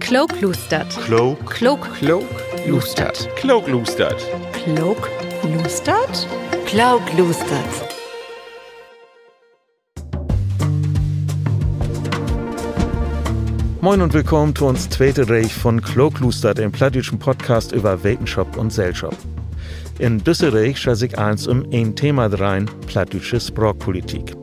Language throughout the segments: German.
Kloklustert. Kloklustert. Kloklustert. Kloklustert? Kloklustert. Moin und willkommen zu uns zweite Reich von Kloklustert, dem plattdeutschen Podcast über Wetenschap und Gesellschaft. In dieser Reich schaue ich eins ein Thema rein, plattdeutsche Sprachpolitik.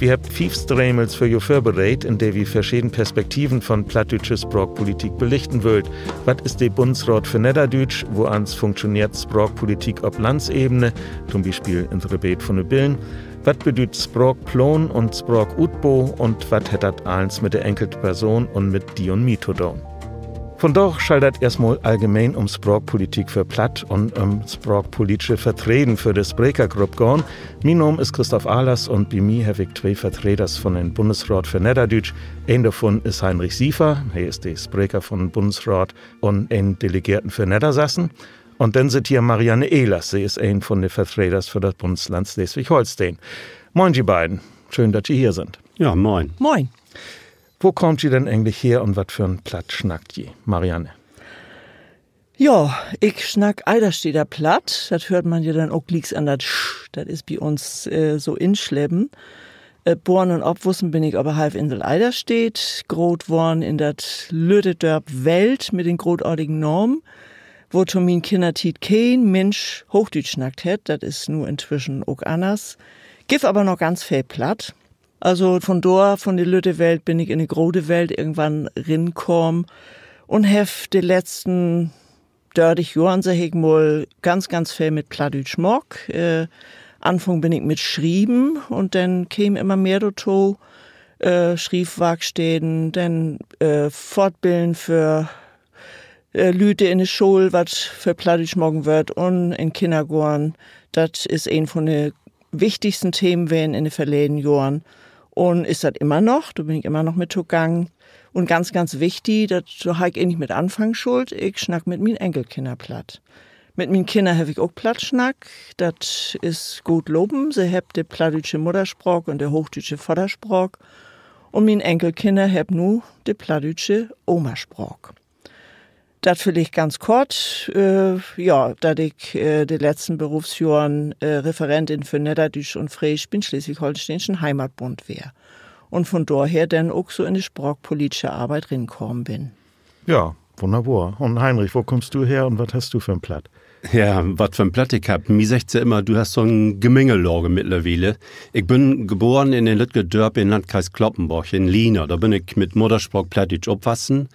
Wir haben 5 Stremels für euch vorbereitet, in der wir verschiedene Perspektiven von plattdeutscher Sprachpolitik belichten wollt. Was ist der Bundesrat für Niederdeutsch, wo ans funktioniert Sprachpolitik auf Landsebene, zum Beispiel in der Rebet von den Billen? Was bedeutet Sprachplan und Sprachutbau und was hat das eins mit der enkelten Person und mit die und mir zu tun? Von doch schaltet erstmal allgemein Sprachpolitik für Platt und sprachpolitische Vertreten für die Sprekergruppe gehen. Mein Name ist Christoph Ahlers und bei mir habe ich 2 Vertreters von den Bundesrat für Niederdeutsch. Ein davon ist Heinrich Siefer, er ist der Spreker von Bundesrat und ein Delegierten für Niedersachsen. Und dann sind hier Marianne Ehlers, sie ist ein von den Vertreters für das Bundesland Schleswig-Holstein. Moin, die beiden. Schön, dass ihr hier sind. Ja, moin. Moin. Wo kommt ihr denn eigentlich her und was für ein Platt schnackt ihr? Marianne. Ja, ich schnack Eidersteder Platt. Das hört man ja dann auch liegt's an das Sch. Das ist bei uns so inschleppen. Born und obwussen bin ich aber halb Insel Eiderstedt. Groß worden in das Lüttedörp Welt mit den großartigen Normen. Wo zu min Kindertiet kein Mensch Hochdeutsch schnackt hat. Das ist nur inzwischen auch anders. Gif aber noch ganz viel Platt. Also von der Lütte-Welt bin ich in die große Welt irgendwann rinkommen und hef die letzten 30 Jahren, sag ich mal, ganz viel mit Plattdeutsch mock. Anfang bin ich mit Schrieben und dann käme immer mehr dazu, Schriebwerkstätten, dann Fortbilden für Lüte in der Schule, was für Plattdeutsch morgen wird und in Kindergarten. Das ist ein von den wichtigsten Themen in den verleden Jahren. Und ist das immer noch, da bin ich immer noch mit zugangen. Und ganz wichtig, das so habe ich nicht mit Anfang schuld, ich schnack mit meinen Enkelkinder platt. Mit meinen Kindern habe ich auch Plattschnack, das ist gut loben, sie haben die plattdeutsche Muttersprach und der hochdeutsche Vatersprach. Und meine Enkelkinder haben nur die plattdeutsche Omasprach. Das vielleicht ganz kurz, dass ich die letzten Berufsjahren Referentin für Niederdeutsch und Friesch bin Schleswig-Holsteinischen Heimatbund wär. Und von daher dann auch so in die sprachpolitische Arbeit rinkommen bin. Ja, wunderbar. Und Heinrich, wo kommst du her und was hast du für ein Platt? Ja, was für ein Platt ich hab. Mir sagt sie immer, du hast so ein Gemengelage mittlerweile. Ich bin geboren in den Lütgendörp im Landkreis Cloppenburg in Liena. Da bin ich mit Muttersprach Plattdeutsch aufwachsen.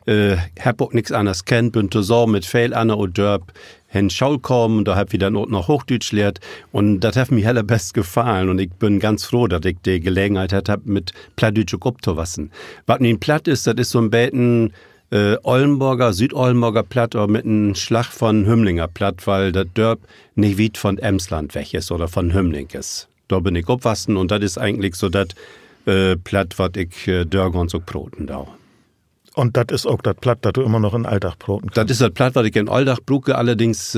Hab auch nix anderes kennt, bin zusammen mit viel anderen Dörp in Schaul kommen, da hab ich dann auch noch Hochdeutsch lehrt und das hat mir hellerbest gefallen und ich bin ganz froh, dass ich die Gelegenheit hab mit Plattdeutsch aufzuwachsen. Was mir Platt ist, das ist so ein Beten Ollenburger, Südollenburger Platt oder mit einem Schlag von Hümmlinger Platt, weil das Dörp nicht weit von Emsland weg ist oder von Hümmling ist. Da bin ich aufwachsen und das ist eigentlich so das Platt, was ich Dörger und so broten da. Und das ist auch das Platt, das du immer noch in Alltag broten kannst? Das ist das Platt, was ich in Alltag bruke, allerdings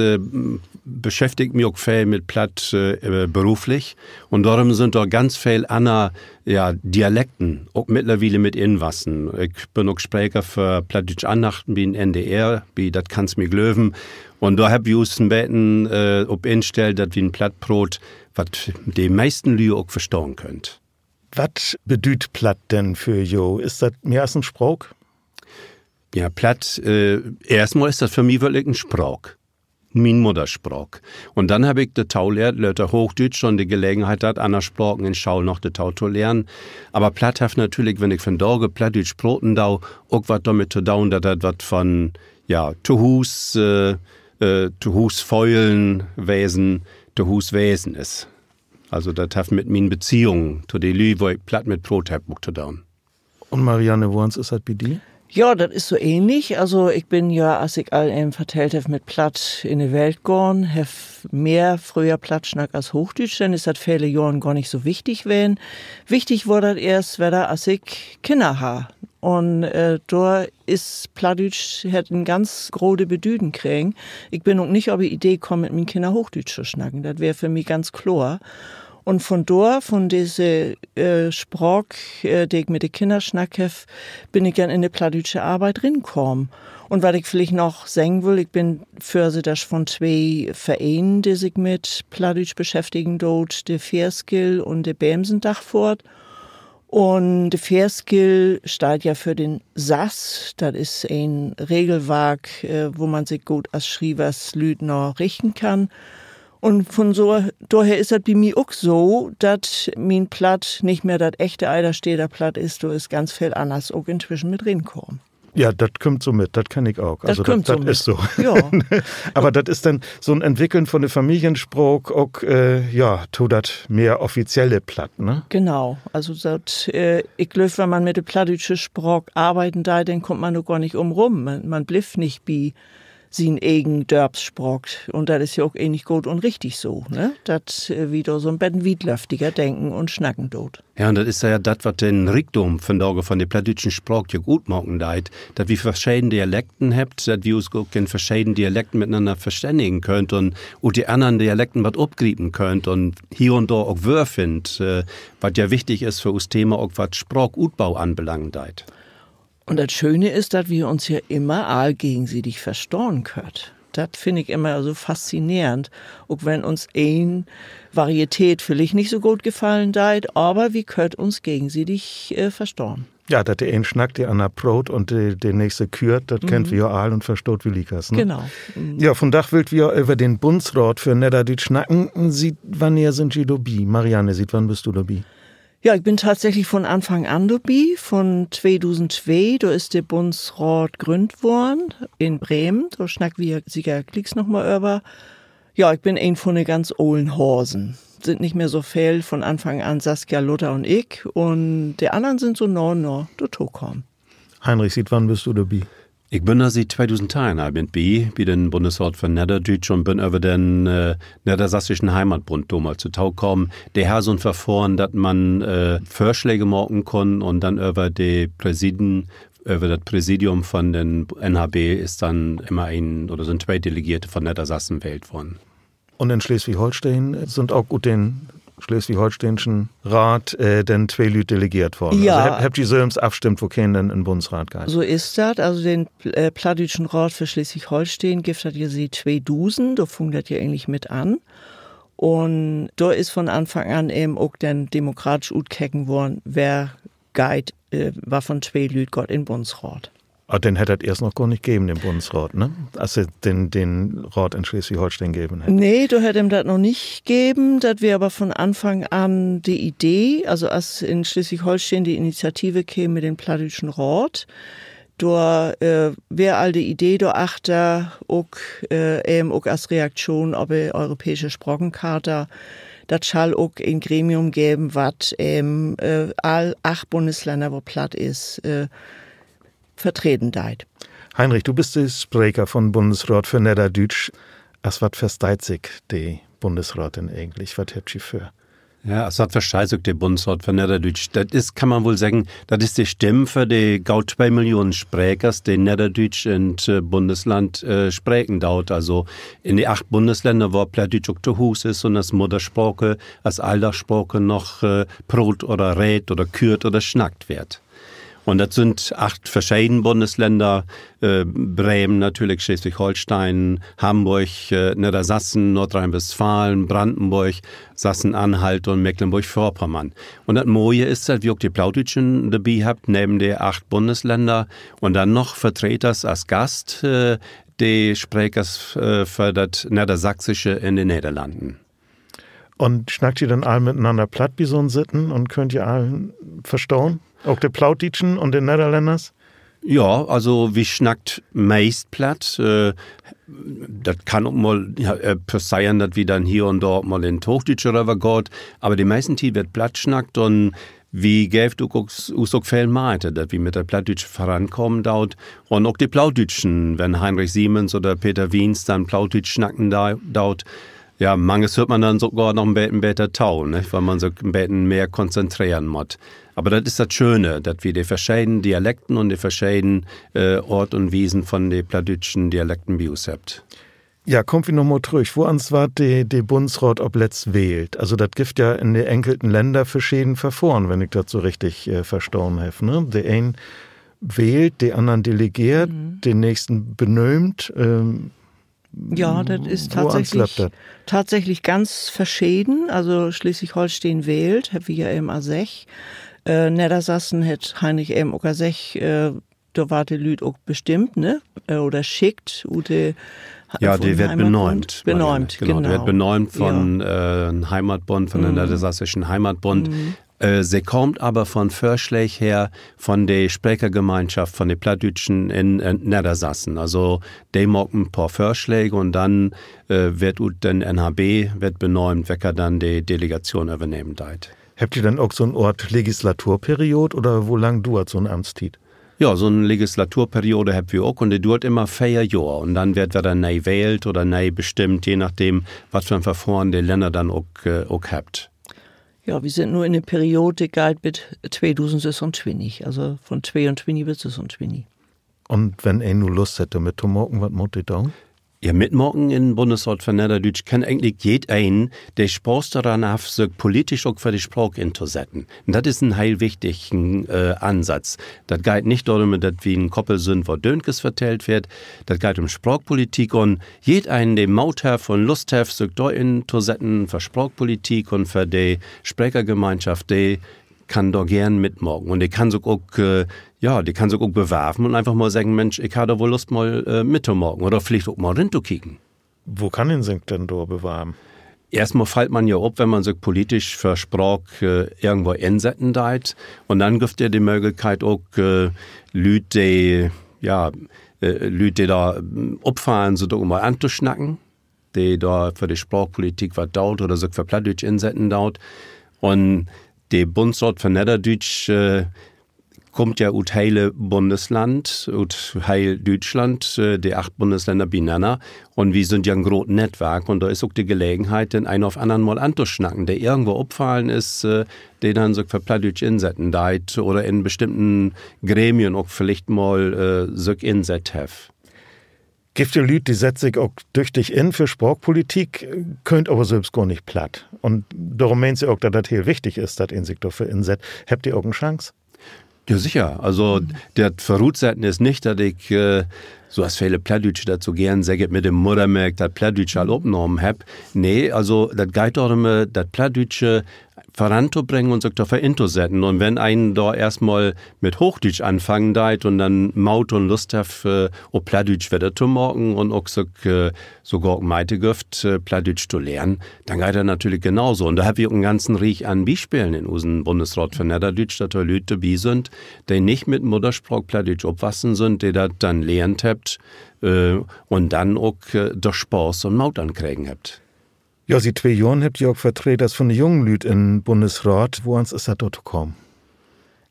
beschäftigt mich auch viel mit Platt beruflich. Und darum sind da ganz viel andere Dialekten, auch mittlerweile mit inwassen. Ich bin auch Sprecher für Plattdeutsch Andachten wie in NDR, wie das kannst mir glöwen. Und da hab ich uns ein Beten ob instellt, dass wie ein Plattbrot, was die meisten Lüge auch verstehen könnt. Was bedeutet Platt denn für jo? Ist das mehr als ein Sprach? Ja, Platt, erstmal ist das für mich wirklich ein Sprach. Mein Muttersprach. Und dann habe ich de Tau lehrt, Leute Hochdeutsch schon die Gelegenheit hat, andere Sprachen in Schau noch de Tau zu lernen. Aber Platt hat natürlich, wenn ich von Dorge Plattdeutsch broten dau, auch was damit zu dauen, dass das was von, zu Hus Feulen Wesen, zu Hus Wesen ist. Also das hat mit meinen Beziehungen zu den Lü, wo ich Platt mit Brot hab, zu dauen. Und Marianne, wo ist das bei dir? Ja, das ist so ähnlich. Also ich bin ja, als ich all vertellt habe, mit Platt in die Welt gegangen, habe mehr früher Plattschnack als Hochdeutsch, denn ist das viele Jahren gar nicht so wichtig gewesen. Wichtig wurde das erst, als ich Kinder habe. Und da ist Plattdeutsch hat ein ganz große Bedeutung kriegen. Ich bin auch nicht auf die Idee gekommen, mit meinen Kindern Hochdeutsch zu schnacken. Das wäre für mich ganz klar. Und von dort, von dieser Sprach, die ich mit den Kindern schnacke, bin ich dann in die plattdeutsche Arbeit reingekommen. Und was ich vielleicht noch sagen will, ich bin Vorsitzender von 2 Vereinen, die sich mit Plattdeutsch beschäftigen, dort der Fairskill und der Bämsendachfort. Und der Fairskill steht ja für den SAS. Das ist ein Regelwerk, wo man sich gut als Schreiberslüdner richten kann. Und von so, daher ist das bei mir auch so, dass mein Platt nicht mehr das echte Eidersteder Platt ist, da ist ganz viel anders auch inzwischen mit reinkommen. Ja, das kommt so mit, das kann ich auch. Das ist so. Ja. Aber das ist dann so ein Entwickeln von der Familiensprach auch, tu das mehr offizielle Platt, ne? Genau. Also, ich glaube, wenn man mit der plattdeutschen Sprach arbeiten da, dann kommt man doch gar nicht rum. Man bleibt nicht bei sin eigen Dörpssprach. Und das ist ja auch nicht gut und richtig so, ne? Das wieder so ein bisschen wiedlöftiger denken und schnacken dort. Ja, und das ist ja das, was den Reichtum von der plattdeutschen Sprache ja gut machen deit, dass wir verschiedene Dialekten habt, dass wir uns auch in verschiedenen Dialekten miteinander verständigen könnt und die anderen Dialekten was abgreifen könnt und hier und da auch Wörfen, was ja wichtig ist für uns Thema, auch was Sprachutbau anbelangt deit. Und das Schöne ist, dass wir uns ja immer all gegenseitig verstehen können. Das finde ich immer so faszinierend. Auch wenn uns eine Varietät vielleicht nicht so gut gefallen deit, aber wir können uns gegenseitig verstehen. Ja, dass der eine schnackt, der andere Brot und der nächste kürt, das kennt wir ja all und versteht wie Likas. Ne? Genau. Ja, von Dach wollt wir über den Bundesrat für Niederdeutsch schnacken. Wann sind Sie dabei? Marianne, wann bist du dabei? Ja, ich bin tatsächlich von Anfang an dabei. Von 2002, da ist der Bundesrat gegründet worden in Bremen. Da schnacken wir sicher Klicks noch mal über. Ja, ich bin ein von den ganz olden Horsen. Sind nicht mehr so viel von Anfang an Saskia, Luther und ich. Und die anderen sind so noch dazugekommen. Heinrich, wann bist du dabei? Ich bin da seit 2010 bei den Bundesrat von Niederdeutsch und bin über den Niedersächsischen Heimatbund damals zu Tau gekommen. Der hat so ein Verfahren, dass man Vorschläge machen kann und dann über das Präsidium von den NHB ist dann immer sind 2 Delegierte von Niedersachsen gewählt worden. Und in Schleswig-Holstein sind auch gut den schleswig-holsteinischen Rat den 2 Leute delegiert worden. Ja. Also habt ihr selbst abstimmt, wo kennen denn in den Bundesrat geht? So ist das. Also den plattdeutschen Rat für Schleswig-Holstein gibt es ja sie 2000, da fängt das ja eigentlich mit an. Und da ist von Anfang an eben auch dann demokratisch utkecken worden, wer geht, war von 2 Leuten Gott in den Bundesrat. Aber den hätte es erst noch gar nicht gegeben, den Bundesrat, ne? Als er den Rat in Schleswig-Holstein gegeben hätte. Nee, da hätte ihm das noch nicht gegeben. Das wäre aber von Anfang an die Idee, also als in Schleswig-Holstein die Initiative käme mit dem plattdeutschen Rat, da wäre all die Idee da achter auch als Reaktion auf die europäische Sprachencharta. Das soll auch ein Gremium geben, was all 8 Bundesländer, wo platt ist, vertreten deit. Heinrich, du bist der Sprecher von Bundesrat für Niederdeutsch. Was versteht sich der Bundesrat denn eigentlich? Was habt ihr für? Ja, es hat versteht sich der Bundesrat für Niederdeutsch. Das ist, kann man wohl sagen, das ist die Stimme für die gut 2 Millionen Sprechers, die Niederdeutsch in Bundesland sprechen dauert. Also in die 8 Bundesländer, wo Plattdeutsch auch zu Hause ist und als Muttersprache, als Alltagssprache noch Brot oder Rät oder Kürt oder Schnackt wird. Und das sind 8 verschiedene Bundesländer, Bremen natürlich, Schleswig-Holstein, Hamburg, Niedersachsen, Nordrhein-Westfalen, Brandenburg, Sachsen-Anhalt und Mecklenburg-Vorpommern. Und das Moje ist, dass wir auch die Plattdeutschen dabei habt, neben der 8 Bundesländer und dann noch Vertreter als Gast, die Sprechers für das Niedersächsische in den Niederlanden. Und schnackt ihr dann alle miteinander platt wie so ein Sitten und könnt ihr alle verstehen? Auch die Plattdeutschen und den Niederländers? Ja, also wie schnackt meist platt. Das kann auch mal passieren, dass wir dann hier und dort mal in Hochdeutsch oder was geht. Aber die meisten Zeit wird platt schnackt und wie gäft auch so viel Meite, dass wir mit der Plattdeutsch vorankommen dort. Und auch die Plattdeutschen, wenn Heinrich Siemens oder Peter Wiens dann Plattdeutsch schnacken dort. Ja, manches hört man dann sogar noch ein bisschen besser Tau, ne? Weil man sich ein bisschen mehr konzentrieren muss. Aber das ist das Schöne, dass wir die verschiedenen Dialekten und die verschiedenen Ort und Wiesen von den plattdeutschen Dialekten bei uns habt. Ja, kommt wie nochmal zurück. Wo ans war die Bundesrat ob letzt wählt? Also das gibt ja in den enkelten Länder verschieden Verfahren, wenn ich das so richtig verstanden habe. Ne? Der einen wählt, der anderen delegiert, den nächsten benömt. Ja, das ist tatsächlich ganz verschieden. Also Schleswig-Holstein wählt, wie ja eben A6. Niedersachsen hat Heinrich eben auch A6, da war die Lüd auch bestimmt, ne? Oder schickt, ja, die wird benäumt. Genau. Die wird benäumt von Heimatbund, von der Niedersächsischen Heimatbund. Sie kommt aber von Vorschlägen her von der Sprechergemeinschaft, von den Plattdütschen in Niedersachsen. Also die machen ein paar Vorschläge und dann wird den NHB wird benäumt, wer dann die Delegation übernehmen deit. Habt ihr dann auch so eine Art Legislaturperiode oder wo lang dauert so ein Amtstitel? Ja, so eine Legislaturperiode haben wir auch und die dauert immer 4 Jahre und dann wird wieder neu wählt oder neu bestimmt, je nachdem, was für ein Verfahren die Länder dann auch habt. Ja, wir sind nur in der Periode, die galt bis 2020, also von 22 bis 2020. Und wenn ihr nur Lust hätte mit zu machen, was muss ihr da? Ja, mitmachen in Bundesrat von Niederdeutsch kann eigentlich jeder, der Spaß daran hat, sich politisch auch für die Sprache einzusetzen. Und das ist ein heil wichtiger Ansatz. Das geht nicht darum, dass wir ein Koppel sind, wo Dönkes vertellt wird. Das geht um Sprachpolitik und jeder, der Maut hat und Lust hat, sich da einzusetzen für Sprachpolitik und für die Sprechergemeinschaft, der kann da gern mitmachen. Und die kann sich auch die kann sich auch bewerben und einfach mal sagen, Mensch, ich habe da wohl Lust mal mitzumachen oder vielleicht auch mal reinzukicken. Wo kann ihn sich denn da bewerben? Erstmal fällt man ja ab, wenn man sich politisch für Sprache irgendwo einsetzen deit. Und dann gibt es die Möglichkeit auch, Leute, die da abfahren, so da mal anzuschnacken, die da für die Sprachpolitik was dauert oder sich für Plattdeutsch einsetzen dauert. Und der Bundesrat von Niederdeutsch kommt ja aus heile Bundesland, aus heil Deutschland, die 8 Bundesländer beieinander. Und wir sind ja ein großes Netzwerk und da ist auch die Gelegenheit, den einen auf anderen mal anzuschnacken, der irgendwo abfallen ist, den dann so für Plattdeutsch insetzen deit oder in bestimmten Gremien auch vielleicht mal so inset have. Gibt ja Leute, die setzen sich auch durch dich in für Sprachpolitik, könnt aber selbst gar nicht platt. Und darum meint sie auch, dass das hier wichtig ist, dass ihr sich dafür insetzt. Habt ihr auch eine Chance? Ja, sicher. Also, der Verrutseiten ist nicht, dass ich, so als viele Plattdeutsche dazu gern sagen, mit dem Muttermerk, dass Plattdeutsche alle abgenommen hab. Nee, also, das geht darum, dass Plattdeutsche voranzubringen und sich dafür einzusetzen. Und wenn einen da erstmal mit Hochdeutsch anfangen deit und dann Maut und Lust hat, auch Plattdeutsch wieder zu machen und auch sogar meinte Gift, Plattdeutsch zu lernen, dann geht er natürlich genauso. Und da haben wir einen ganzen Riech an Beispielen in unserem Bundesrat von Niederdeutsch, dass da Leute dabei sind, die nicht mit Muttersprach Plattdeutsch aufwachsen sind, die das dann lernt habt und dann auch der Spaß und Maut ankriegen habt. Ja, Sie 2 Jahren habt ihr auch Vertreters von den jungen Lüd im Bundesrat. Wo ist das dort gekommen?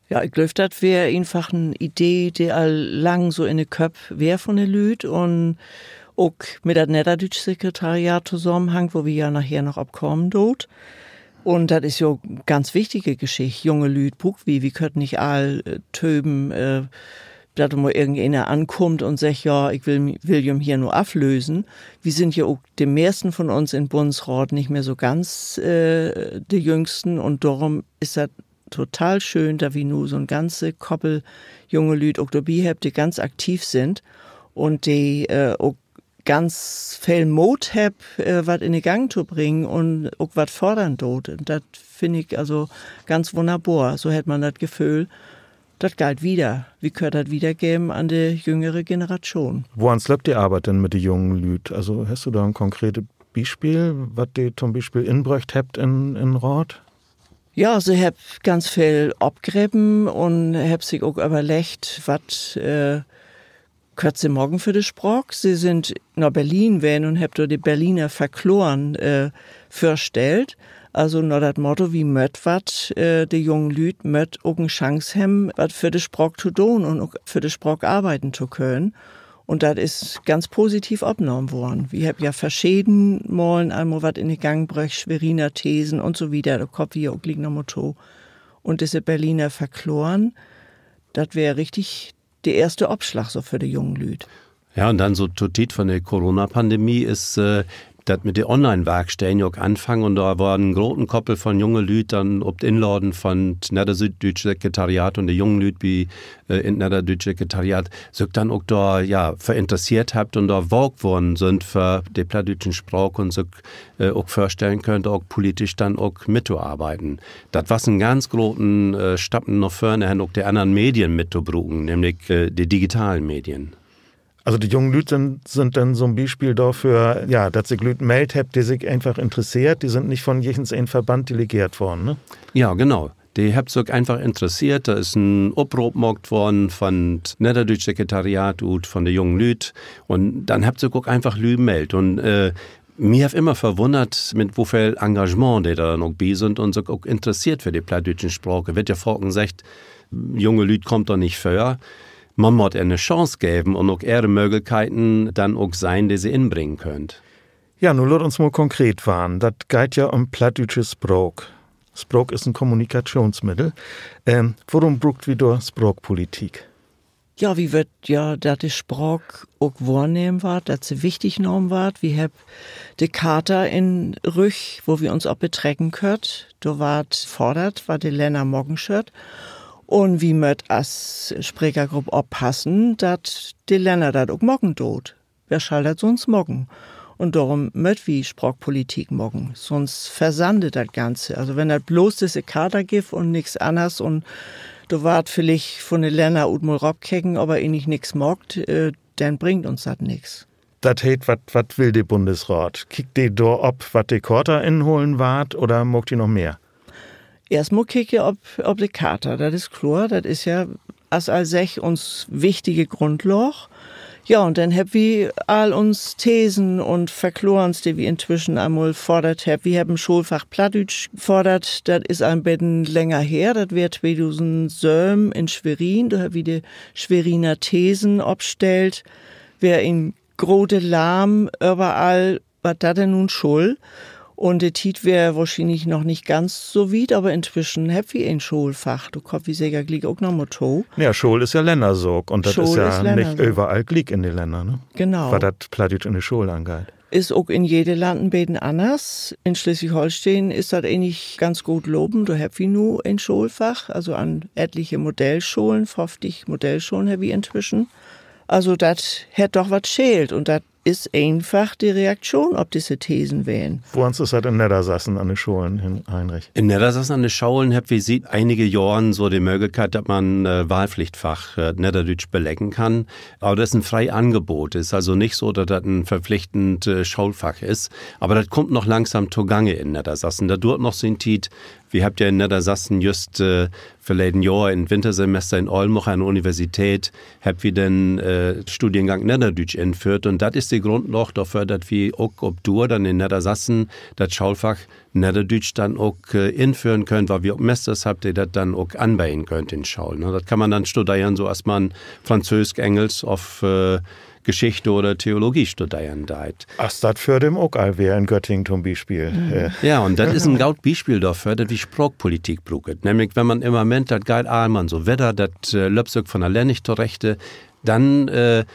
Ja, ich glaube, das wäre einfach eine Idee, die all lang so in den Köpf wäre von den Lüd und auch mit der Niederdeutsch-Sekretariat zusammenhängt, wo wir ja nachher noch abkommen dort. Und das ist ja eine ganz wichtige Geschichte. Junge Lüd, wir können nicht all töben, dass mal irgendeiner ankommt und sagt, ja, ich will William hier nur auflösen. Wir sind ja auch die meisten von uns im Bundesrat nicht mehr so ganz die Jüngsten und darum ist das total schön, dass wir nur so ein ganze Koppel junge Leute auch dabei haben, die ganz aktiv sind und die auch ganz viel Mut haben, was in den Gang zu bringen und auch was fordern dort. Und das finde ich also ganz wunderbar. So hat man das Gefühl, das galt wieder. Wie können das wiedergeben an die jüngere Generation? Woran lebt die Arbeit denn mit den jungen Lüd? Also hast du da ein konkretes Beispiel, was die zum Beispiel inbräucht habt in Rat? Ja, sie hab ganz viel abgräben und hab sich auch überlegt, was könnt sie morgen für die Sprache. Sie sind nach Berlin gewesen und hab da die Berliner Verkloren vorstellt. Also noch das Motto, wie möt wat, die jungen Lüd möt auch eine Chance haben, was für die Sprache zu tun und auch für die Sprache arbeiten zu können. Und das ist ganz positiv abgenommen worden. Wir haben ja verschieden Malen einmal was in den Gang gebracht, Schweriner Thesen und so wieder, da kommt hier auch liegt noch Motto. Und diese Berliner Verkloren, das wäre richtig der erste Abschlag so für die jungen Lüd. Ja, und dann so Totit von der Corona-Pandemie ist, das mit den Online-Werkstellen auch anfangen und da war ein großen Koppel von jungen Leuten dann ob Inladen von Niederdeutsche Sekretariat und die jungen Leute wie in Niederdeutsche Sekretariat sich dann auch da ja verinteressiert habt und da wog worden sind für die plattdeutschen Sprache und sich auch vorstellen könnt, auch politisch dann auch mitzuarbeiten. Das war ein ganz großen Stappen noch vorne, haben auch die anderen Medien mitzubruchen, nämlich die digitalen Medien. Also die jungen Leute sind dann so ein Beispiel dafür, ja, dass sich Leute meldet haben, die sich einfach interessiert, die sind nicht von jedem Verband delegiert worden, ne? Ja, genau. Die habt sich einfach interessiert. Da ist ein Oprop gemacht worden von Niederdeutsche Sekretariat und von den jungen Leuten. Und dann habt ihr auch einfach Leute gemeldet. Und mir hat immer verwundert, mit wie viel Engagement die da noch bei sind und sich auch interessiert für die plattdeutschen Sprache. Wird ja vorhin gesagt, junge Leute kommt doch nicht vor. Man muss eine Chance geben und auch ihre Möglichkeiten dann auch sein, die sie inbringen könnt. Ja, nun lasst uns mal konkret waren. Das geht ja um plattdeutsches Sprach. Sprach ist ein Kommunikationsmittel. Worum braucht wieder Sprachpolitik? Ja, wie wird ja, dass die Sprache auch wahrnehmen wird, dass sie wichtig genommen wird. Wir haben die Charta in Rüch, wo wir uns auch betrecken können. Da wird fordert, was die Länder morgen schört. Und wie möcht als Sprechergruppe aufpassen, dass die Länder das auch morgen tut. Wer schall das sonst morgen? Und darum möcht wie Sprachpolitik morgen. Sonst versandet das Ganze. Also wenn das bloß diese Charta gibt und nichts anderes und du wart vielleicht von den Ländern und mal rabkecken, aber nicht nix mogt, dann bringt uns das nix. Das heißt, was will der Bundesrat? Kickt die da ob, was die Charta inholen wart oder mogt die noch mehr? Erstmal kicke ob die Charta, das ist klar, das ist ja als sech uns wichtige Grundlage. Ja, und dann hab wir all uns Thesen und Verklorens, die wir inzwischen einmal fordert hab. Wir haben Schulfach Plattdeutsch gefordert, das ist ein bisschen länger her, das wird 2007 in Schwerin, da hab wir die Schweriner Thesen abstellt, wer in grote Lahm überall, was da denn nun schuld? Und der Tit wäre wahrscheinlich noch nicht ganz so weit, aber inzwischen hab wir ein Schulfach. Du kommst wie sehr glick auch noch mit to. Ja, Schul ist ja Ländersog und das ist ja nicht so. Überall glick in die Länder, ne? Genau. Was das Plattdeutsch in die Schule angeht. Ist auch in jedem Land ein bisschen anders. In Schleswig-Holstein ist das eigentlich ganz gut loben. Da hab wir nur ein Schulfach, also an etliche Modellschulen, 50 Modellschulen hab wir inzwischen. Also das hat doch was schält und das ist einfach die Reaktion auf diese Thesen wählen. Wo uns ist das in Niedersachsen an den Schulen, Heinrich? In Niedersachsen an den Schulen habt wir seit einige Jahren so die Möglichkeit, dass man Wahlpflichtfach Niederdeutsch belegen kann. Aber das ist ein freies Angebot. Ist also nicht so, dass das ein verpflichtendes Schulfach ist. Aber das kommt noch langsam zugange in Niedersachsen. Da dauert noch so ein Tiet. Wir habt ja in Niedersachsen just verleden Jahr im Wintersemester in Oldenburg an der Universität habt wir den Studiengang Niederdeutsch einführt und das ist die Grundlage dafür, dass wir auch ob du dann in Niedersachsen das Schulfach Niederdeutsch dann auch einführen können, weil wir auch Mesters habt, die das dann auch anbauen könnt in Schulen. Das kann man dann studieren, so als man Französisch, Englisch auf Geschichte oder Theologie studieren deit. Ach, das für dem auch allwehr in Göttingen zum Beispiel. Ja, und das ist ein gutes Beispiel dafür, dass wir Sprachpolitik brauchen. Nämlich, wenn man im Moment das geil man so Wetter, das löpst von allein nicht zurechte, dann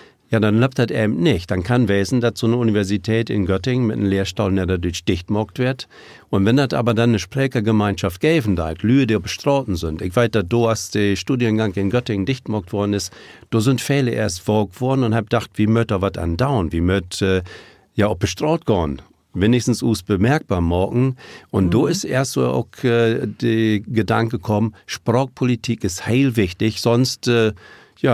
dann läuft das eben nicht. Dann kann wesen, dass so eine Universität in Göttingen mit einem Lehrstuhl Niederdeutsch dicht gemacht wird. Und wenn das aber dann eine Sprechergemeinschaft geben da, Lüge, die bestraten sind. Ich weiß, dass du, als der Studiengang in Göttingen dicht gemacht worden ist, da sind viele erst vorgeworden und hab gedacht, wie möcht da was andauern, wie möcht auch bestraut gehen. Wenigstens us bemerkbar morgen. Und da ist erst so auch der Gedanke gekommen, Sprachpolitik ist heil wichtig, sonst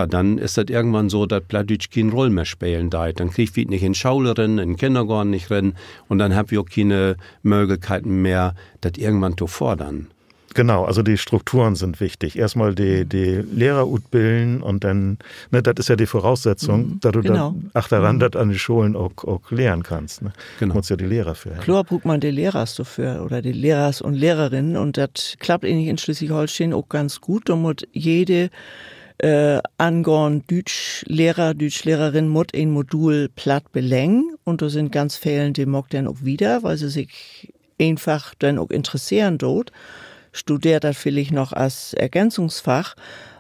dann ist das irgendwann so, dass Plattdeutsch keine Rolle mehr spielen darf. Dann kriegt wir nicht in Schule rein, in den Kindergarten nicht rein und dann haben wir auch keine Möglichkeiten mehr, das irgendwann zu fordern. Genau, also die Strukturen sind wichtig. Erstmal die Lehrer utbilden und dann, das ist ja die Voraussetzung, dass du dann daran das an die Schulen auch lehren kannst. Ne? Genau. Du musst ja die Lehrer für. Klar braucht man die Lehrers dafür oder die Lehrers und Lehrerinnen und das klappt eigentlich in Schleswig-Holstein auch ganz gut. Da muss jede angehören Deutschlehrer, Deutschlehrerin muss ein Modul platt belängen und da sind ganz viele, die mag dann auch wieder, weil sie sich einfach dann auch interessieren dort. Studiert das vielleicht noch als Ergänzungsfach.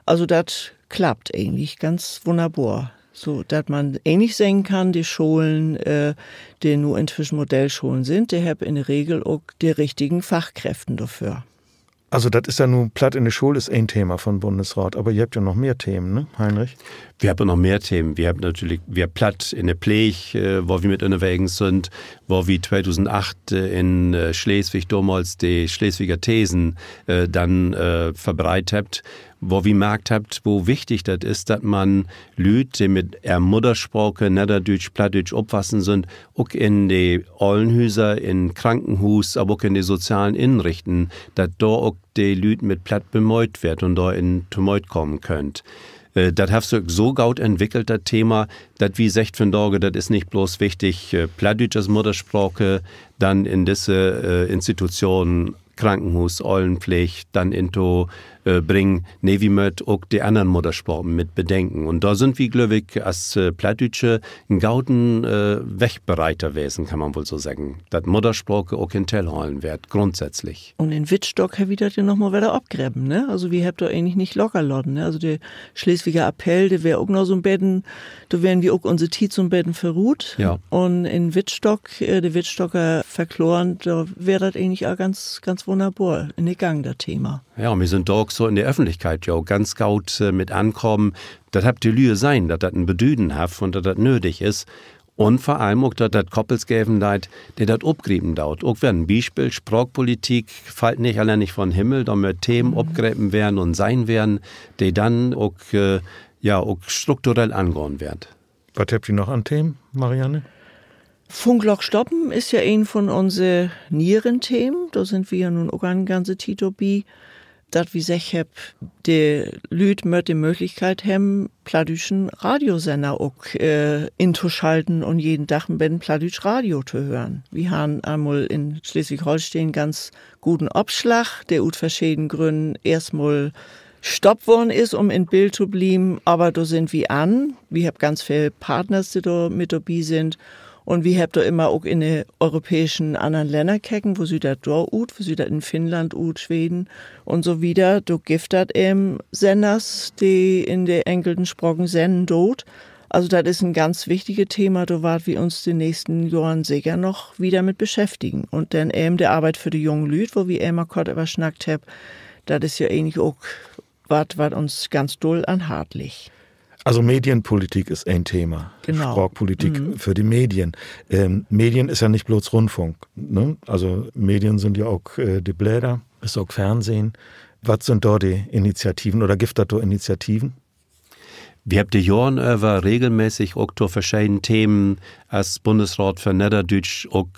Also das klappt eigentlich ganz wunderbar. So, dass man ähnlich singen kann, die Schulen, die nur inzwischen Modellschulen sind, die haben in der Regel auch die richtigen Fachkräfte dafür. Also das ist ja nun, platt in der Schule ist ein Thema von Bundesrat, aber ihr habt ja noch mehr Themen, ne, Heinrich? Wir haben noch mehr Themen. Wir haben natürlich, wir platt in der Pflege, wo wir mit unterwegs sind, wo wir 2008 in Schleswig damals die Schleswiger Thesen dann verbreitet habt, wo wir gemerkt habt, wo wichtig das ist, dass man Leute, die mit ihrer Muttersprache, Niederdeutsch, Plattdeutsch aufwachsen sind, auch in die Allenhäuser, in Krankenhus, aber auch in die sozialen Innenrichten, dass da auch die Leute mit Platt bemäut wird und da in Tumult kommen könnt. Das hast du so gut entwickelt, das Thema, dass wie sagt von Dorge, das ist nicht bloß wichtig, Plattdeutsch als Muttersprache, dann in diese Institutionen, Krankenhaus, Allenpflege, dann into bringen, wie möcht auch die anderen Muttersprachen mit bedenken. Und da sind wir, glaube ich, als Plattdeutsche einen gauten Wegbereiter gewesen, kann man wohl so sagen. Dass Muttersprache auch in Tellhallen wird, grundsätzlich. Und in Wittstock haben wir das ja nochmal wieder abgräben, ne? Also wir habt da eigentlich nicht locker lassen, ne? Also der Schleswiger Appell, der wäre auch noch so ein Betten, da wären wir auch unsere Tiet zum Betten verruht. Ja. Und in Wittstock, der Wittstocker verkloren, da wäre das eigentlich auch ganz, ganz wunderbar in den Gang, das Thema. Ja, und wir sind da auch so in der Öffentlichkeit ja ganz gut mit ankommen. Das habt die Lühe sein, dass das ein Bedüden hat und dass das nötig ist. Und vor allem auch, dass das Koppels geben deit, der das abgrieben dauert. Auch wenn ein Beispiel, Sprachpolitik fällt nicht allein nicht von Himmel, da mehr Themen abgräben werden und sein werden, die dann auch, auch strukturell angehen werden. Was habt ihr noch an Themen, Marianne? Funkloch stoppen ist ja ein von unseren Nierenthemen. Da sind wir ja nun auch ein ganze Tito bi. Dat wie sech heb, die Lüd möt die Möglichkeit haben, plattdütschen Radiosender auch inzuschalten und jeden Tag ein plattdütsch Radio zu hören. Wir haben einmal in Schleswig-Holstein ganz guten Abschlag, der aus verschiedenen Gründen erstmal stoppt worden ist, um in Bild zu bleiben, aber da sind wir an. Wir haben ganz viele Partners, die da mit dabei sind. Und wir haben da immer auch in den europäischen anderen Ländern gucken, wo sie da ut, wo sie da in Finnland ut, Schweden und so wieder. Da gibt das Senders, die in den englischen Sprachen senden dort. Also das ist ein ganz wichtiges Thema, da wart wir uns die nächsten Jahren sicher noch wieder mit beschäftigen. Und dann die Arbeit für die jungen Leute, wo wir immer kurz überschnackt haben, das ist ja eigentlich auch was uns ganz doll an Hart liegt. Also Medienpolitik ist ein Thema. Genau. Sprachpolitik für die Medien. Medien ist ja nicht bloß Rundfunk. Ne? Also Medien sind ja auch die Blätter, ist auch Fernsehen. Was sind dort die Initiativen oder gibt es da Initiativen? Wir haben die Jahren über regelmäßig auch zu verschiedenen Themen als Bundesrat für Niederdeutsch auch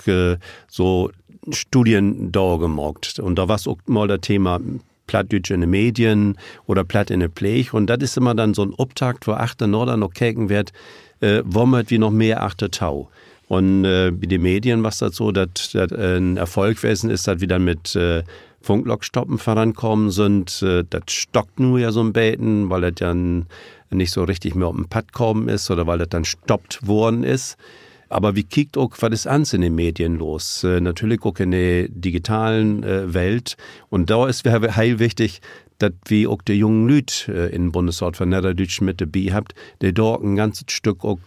so Studien da gemacht. Und da war es auch mal das Thema Plattdeutsch in den Medien oder Platt in der Pflege. Und das ist immer dann so ein Auftakt, wo achter Norden noch kicken wird, womit wir noch mehr achter Tau. Und bei den Medien war es das so, dass ein Erfolg gewesen ist, dass wir dann mit Funklochstoppen vorankommen sind. Das stockt nur ja so ein Beten, weil das dann nicht so richtig mehr auf den Pad kommen ist oder weil das dann stoppt worden ist. Aber wie kiegt auch, was ist ans in den Medien los? Natürlich auch in der digitalen Welt. Und da ist es heil wichtig, dass wir auch die jungen Leute in den Bundesrat von Niederdeutsch mit dabei habt, die dort ein ganzes Stück auch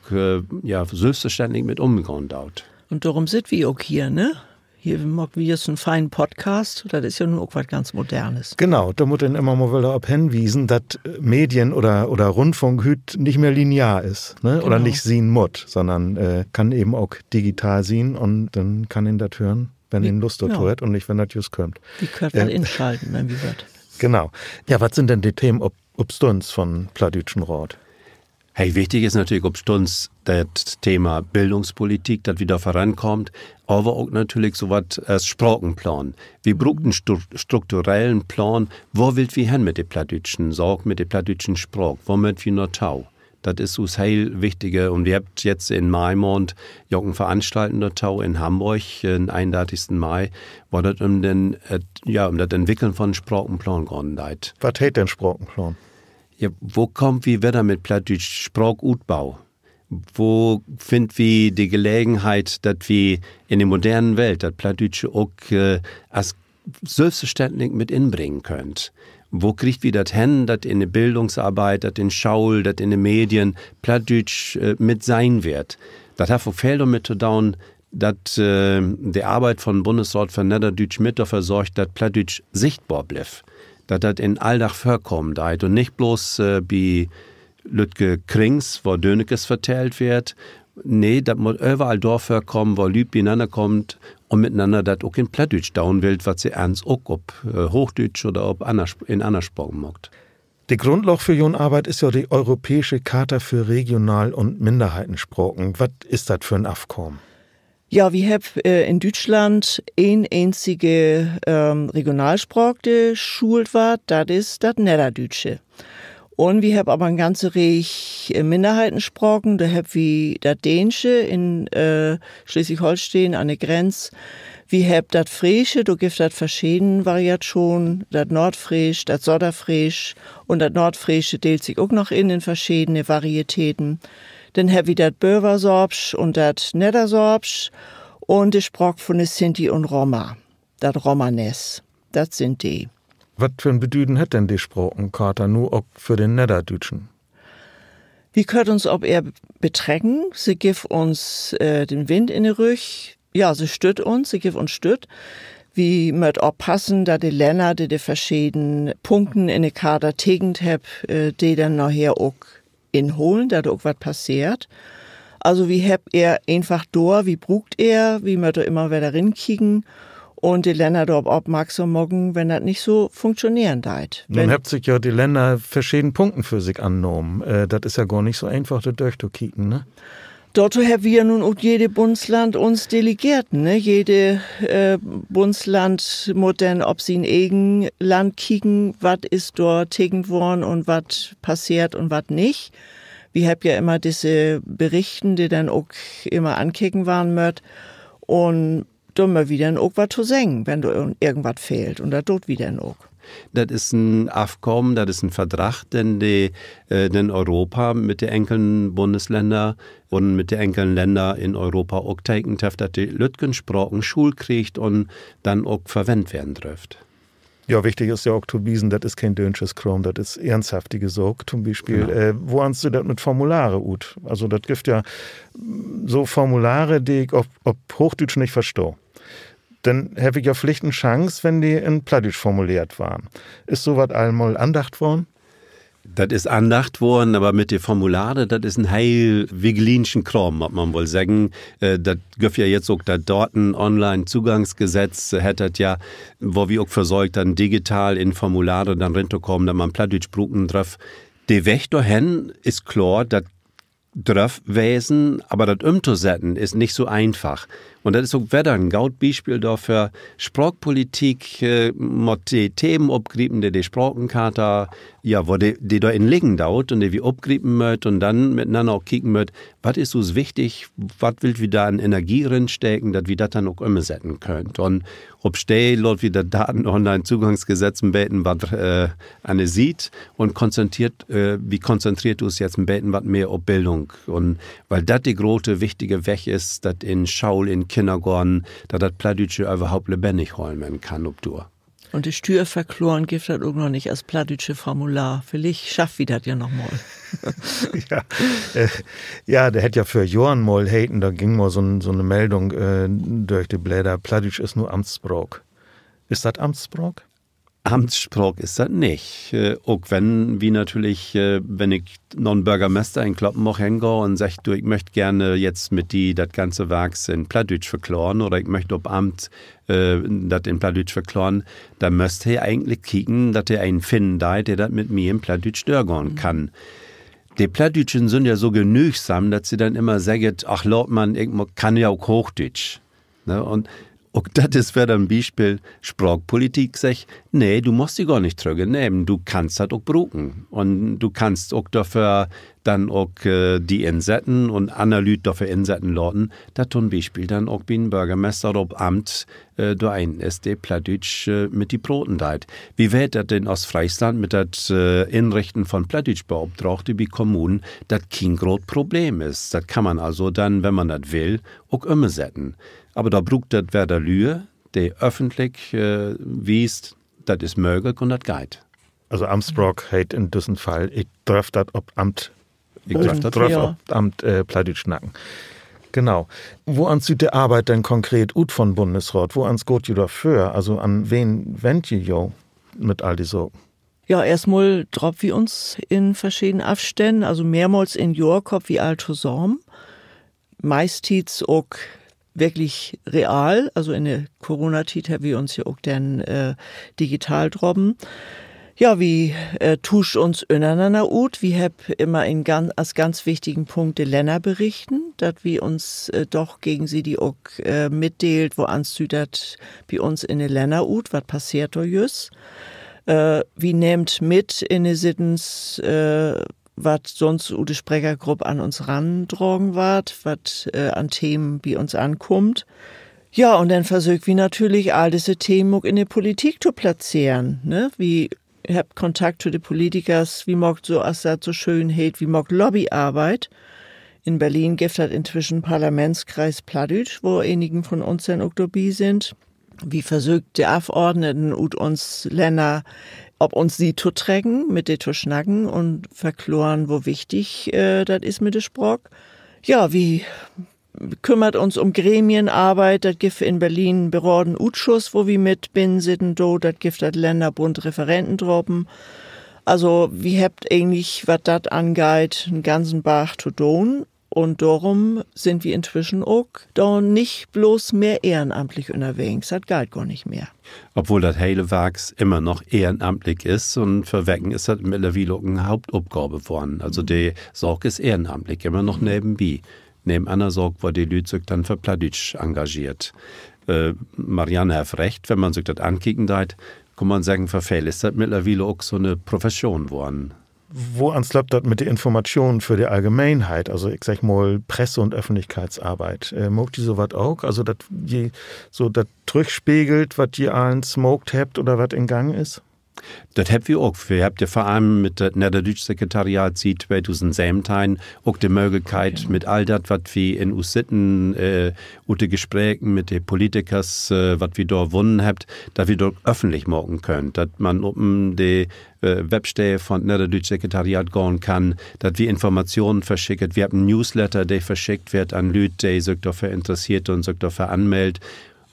selbstverständlich mit umgegangen dauert. Und darum sind wir auch hier, ne? Hier machen wir jetzt einen feinen Podcast, das ist ja nun auch was ganz Modernes. Genau, da muss man immer mal wieder auf hinwiesen, dass Medien oder Rundfunk hüt nicht mehr linear ist, ne? Genau. Oder nicht sehen muss, sondern kann eben auch digital sehen und dann kann ihn das hören, wenn ihn Lust dazu hat und nicht, wenn das just kommt. Wie könnt man inschalten, wenn wir wird. Genau. Ja, was sind denn die Themen ob Stunds von Plattdeutschen Rat? Hey, wichtig ist natürlich, ob uns das Thema Bildungspolitik, das wieder vorankommt, aber auch natürlich so was als Sprachenplan. Wir brauchen einen strukturellen Plan, wo will wir hin mit der plattdeutschen Sorg, mit der plattdeutschen Sprache, wo möchten wir noch tau. Das ist uns heil wichtige und wir haben jetzt in Maimond ja ein veranstaltender Tau in Hamburg, den 31. Mai, wo das um das Entwickeln von Sprachenplan gegangen ist. Was heißt denn Sprachenplan? Ja, wo kommt wir wieder mit Plattdeutsch Sprachutbau? Wo finden wir die Gelegenheit, dass wir in der modernen Welt das Plattdeutsche auch als selbstverständlich mit inbringen können? Wo kriegt wir das hin, dass in der Bildungsarbeit, dass in Schaul, dass in den Medien Plattdeutsch mit sein wird? Das hat viel damit zu tun, dass die Arbeit von Bundesrat für Niederdeutsch mit dafür sorgt, dass Plattdeutsch sichtbar bleibt. Dass das in Alltag vorkommt und nicht bloß bei Lütke Krings, wo Dönekes vertellt wird. Nee, das muss überall dort vorkommen, wo Lüt beieinander kommt und miteinander das auch in Plattdeutsch dauern will, was sie ernst auch ob Hochdeutsch oder ob in anderen Sprachen macht. Die Grundlage für Jon Arbeit ist ja die Europäische Charta für Regional- und Minderheitensprachen. Was ist das für ein Aufkommen? Ja, wir haben in Deutschland eine einzige Regionalsprache, die schult wird, das ist das Niederdeutsche. Und wir haben aber eine ganze Reihe Minderheitensprachen, da haben wir das Dänische in Schleswig-Holstein an der Grenze. Wir haben das Friesche, da gibt es verschiedene Variationen, das Nordfriesisch, das Sodderfriesisch und das Nordfriesische teilt sich auch noch in verschiedene Varietäten. Dann haben wir das Böversorbsch und das Niedersorbsch und die Sprache von den Sinti und Roma, das Romanes, das sind die. Was für ein Bedeutung hat denn die Sprachencharta nur auch für den Niederdeutschen? Wir können uns ob er betrecken, sie gibt uns den Wind in den Rücken, ja, sie stützt uns, sie gibt uns Stütt. Wir müssen aufpassen, dass die Länder, die verschiedenen Punkten in der Charta tegend haben, die dann nachher auch inholen, dass auch was passiert. Also wie habt er einfach durch, wie brucht er, wie müssen immer wieder rinkicken und die Länder dort aufmerksam machen, wenn das nicht so funktionieren deit. Nun habt sich ja die Länder verschiedene Punkten für sich angenommen. Das ist ja gar nicht so einfach, da durchzukicken, ne? Dort haben wir nun auch jede Bundesland uns Delegierten, ne? Jede Bundesland muss dann ob sie in eigen Land kicken, was ist dort tegend worden und was passiert und was nicht. Wir haben ja immer diese Berichten, die dann auch immer ankicken waren möcht und da mal wieder auch was zu sagen, wenn da irgendwas fehlt und da tut wieder auch. Das ist ein Aufkommen, das ist ein Vertrag, den Europa mit den enkeln Bundesländern und mit den enkeln Ländern in Europa auch teigen, dass die Lütgensprachen Schul kriegt und dann auch verwendet werden dürft. Ja, wichtig ist ja auch zu wissen, das ist kein dönsches Kram, das ist ernsthaftige Sorge. Zum Beispiel, genau. Wo hast du das mit Formulare ut? Also das gibt ja so Formulare, die ich auf Hochdeutsch nicht verstehe. Dann habe ich ja vielleicht eine Chance, wenn die in Plattdeutsch formuliert waren. Ist sowas einmal andacht worden? Das ist andacht worden, aber mit den Formularen, das ist ein heil wigelinschen Kram, muss man wohl sagen. Das gibt ja jetzt auch das dort ein Online-Zugangsgesetz, hat ja, wo wir auch versorgt, dann digital in Formulare dann reinzukommen, dass man Plattdeutsch bruken darf. Der Weg dahin ist klar, das darf wesen, aber das umzusetzen ist nicht so einfach. Und das ist auch wieder ein gutes Beispiel dafür. Sprachpolitik, mit die Themen abgrieben, die Sprachencharta, ja, wo die da in liegen dauert und die wir abgrieben möcht und dann miteinander auch kicken möcht, was ist uns wichtig, was will wir da an Energie reinstecken, dass wir das dann auch umsetzen können. Und ob laut wieder Daten-Online-Zugangsgesetzen beten, was eine sieht und wie konzentriert uns jetzt ein beten, was mehr auf Bildung. Und weil das die große, wichtige Weg ist, dass in Schaul, in Kindergarten, dass das Plattdeutsche überhaupt lebendig holen kann, ob du. Und die Stür verkloren gibt das auch noch nicht als Plattdeutsche Formular. Vielleicht schafft wir das ja noch mal. Ja, der hätte ja für Johann mal haten, da ging mal so eine Meldung durch die Blätter, Plattdeutsch ist nur Amtssprach. Ist das Amtssprach? Amtssprach ist das nicht. Auch wenn, wie natürlich, wenn ich noch einen Bürgermeister in Kloppenbach hingehe und sage, du, ich möchte gerne jetzt mit die das ganze Werk in Plattdeutsch verklären oder ich möchte ob Amt das in Plattdeutsch verklären, dann müsste er eigentlich kicken, dass er einen finden da, der das mit mir in Plattdeutsch durchgehen kann. Die Plattdeutschen sind ja so genügsam, dass sie dann immer sagen, ach Lordmann, ich kann ja auch Hochdeutsch. Ne? Und das ist wieder ein Beispiel, Sprachpolitik, sag, nee, du musst die gar nicht zurücknehmen, du kannst das auch brauchen. Und du kannst auch dafür dann auch die insetzen und andere Leute dafür insetzen lassen, dass zum Beispiel dann auch wie ein Bürgermeister ob Amt da ein ist, der Plattdeutsch mit die Broten deit. Wie wird das denn aus Friesland mit das Inrichten von Plattdeutsch beauftragte wie Kommunen, das kein großes Problem ist. Das kann man also dann, wenn man das will, auch umsetzen. Aber da braucht das wer der Lühe, der öffentlich wiest, das ist möglich und das geht. Also Amtsbrock hat in diesem Fall, ich darf das ob Amt, Plattdeutsch nacken. Genau. Wo ans sieht der Arbeit denn konkret ut von Bundesrat? Wo ans geht ihr dafür? Also an wen wendet ihr jo mit all die Sorgen? Ja, erstmal drauf wir uns in verschiedenen Abständen, also mehrmals in Jorkop wie Alto Sorm. Meistens auch wirklich real, also in der Corona-Zeit haben wir uns ja auch dann digital droben. Ja, wie tuscht uns ineinander ut. Wir hab immer als ganz wichtigen Punkt die Länder berichten, dass wir uns doch gegen sie die auch mitdeelt, wo ans dat bei uns in den Länder ut, was passiert da jüss. Wie nehmt mit in den Sittens, was sonst die Sprechergruppe an uns randrogen ward, was an Themen bei uns ankommt. Ja, und dann versucht wir natürlich all diese Themen auch in der Politik zu platzieren, ne? Wie habt Kontakt zu den Politikers, wie mag so, als das so schön heet, wie mag Lobbyarbeit. In Berlin gibt es inzwischen Parlamentskreis Plattdeutsch, wo einigen von uns dann auch dabei sind. Wie versucht die Abgeordneten und uns Länder, ob uns sie zu trägen, mit denen zu schnacken und verkloren, wo wichtig das ist mit der Sprache. Ja, wie kümmert uns um Gremienarbeit, das gibt in Berlin Beroden Utschuss, wo wir mit bin sitten do, das gibt das Länderbund Referenten droppen. Also, wie habt eigentlich, was das angeht, einen ganzen Bach zu tun. Und darum sind wir inzwischen auch da nicht bloß mehr ehrenamtlich unterwegs. Das geht gar nicht mehr. Obwohl das hele Werks immer noch ehrenamtlich ist und für Wecken ist das mittlerweile auch eine Hauptaufgabe geworden. Also die Sorge ist ehrenamtlich, immer noch nebenbei. Neben einer Sorge, wo die Leute sich dann für Plattdeutsch engagiert. Marianne hat recht, wenn man sich das ankicken darf, kann man sagen, für viele ist das mittlerweile auch so eine Profession geworden. Wo ans klappt das mit den Informationen für die Allgemeinheit, also ich sag mal Presse- und Öffentlichkeitsarbeit, mogt die sowas auch? Also das so das zurückspiegelt, was ihr allen smoked habt oder was in Gang ist? Das habt wir auch. Wir habt ja vor allem mit dem Niederdeutsche-Sekretariat seit 2017 auch die Möglichkeit, mit all das, was wir in uns sitten, die Gesprächen mit den Politikern, was wir da gewonnen habt, dass wir dort öffentlich machen können. Dass man um die Webstelle von Niederdeutsche-Sekretariat gehen kann, dass wir Informationen verschicken. Wir haben einen Newsletter, der verschickt wird an Leute, die sich dafür interessiert und sich dafür anmeldet.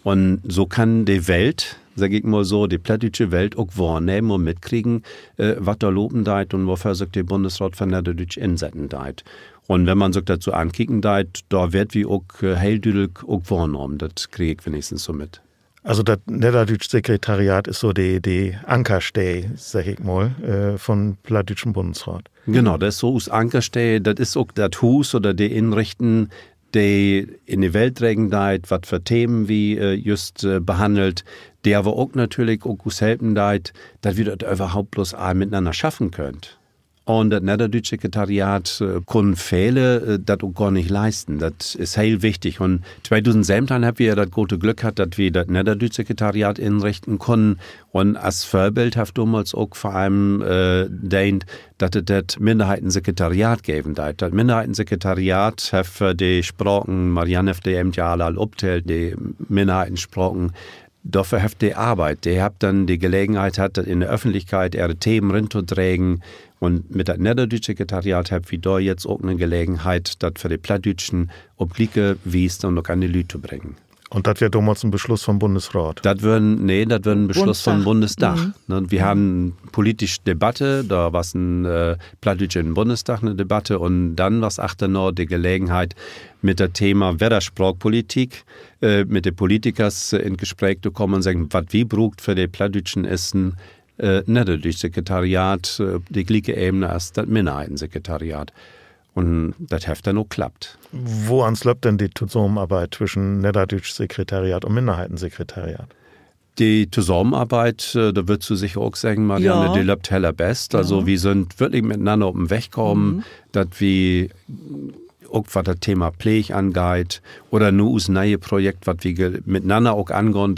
Und so kann die Welt, sag ich mal so, die plattdeutsche Welt auch wahrnehmen und mitkriegen, was da loben deit und wofür sich der Bundesrat von Niederdeutsch insetzen deit. Und wenn man sich dazu ankicken deit, da wird wie auch heildüdelig auch wahrgenommen. Das kriege ich wenigstens so mit. Also das Niederdeutsche Sekretariat ist so die Ankerstelle, sag ich mal, von plattdeutschen Bundesrat. Genau, das ist so das Ankerstelle, das ist auch das Hus oder die Inrichten, die in die Welt tragen deit, was für Themen wie just behandelt, der aber auch natürlich auch helfen deit, dass wir das überhaupt bloß all miteinander schaffen könnt. Und das Niederdeutsche Sekretariat können viele das auch gar nicht leisten. Das ist heel wichtig. Und 2017 haben wir ja das gute Glück gehabt, dass wir das Niederdeutsche Sekretariat inrichten konnten. Und als Vorbild hat damals auch vor allem dient, dass es das Minderheitensekretariat geben hat. Das Minderheitensekretariat hat für die Sprachen, Marianne hat die ja alle abgeteilt, die Minderheitensprachen, dafür hat die Arbeit. Die hat dann die Gelegenheit, hat in der Öffentlichkeit ihre Themen reinzuträgen. Und mit dem Niederdeutsche Sekretariat hat wir da jetzt auch eine Gelegenheit, das für die Plattdeutschen obliege Wies und noch an die Leute zu bringen. Und das wäre damals ein Beschluss vom Bundesrat? Das wäre ein Beschluss vom Bundestag. Mhm. Wir haben eine politische Debatte, da war es ein Plattdeutschen Bundestag eine Debatte und dann war es noch die Gelegenheit, mit dem Thema Wettersprachpolitik mit den Politikern in Gespräch zu kommen und sagen, was wir braucht für die Plattdeutschen ist ein Niederdeutsche Sekretariat, die gleiche Ebene als das Minderheitensekretariat. Und das hat dann auch geklappt. Wo ans läuft denn die Zusammenarbeit zwischen Niederdeutsche Sekretariat und Minderheitensekretariat? Die Zusammenarbeit, da würdest du sicher auch sagen, Marianne, ja. Die läuft heller best. Also wir sind wirklich miteinander auf den Weg gekommen, dass wir auch was das Thema Pflege angeht oder nur das neue Projekt, was wir miteinander auch angehen,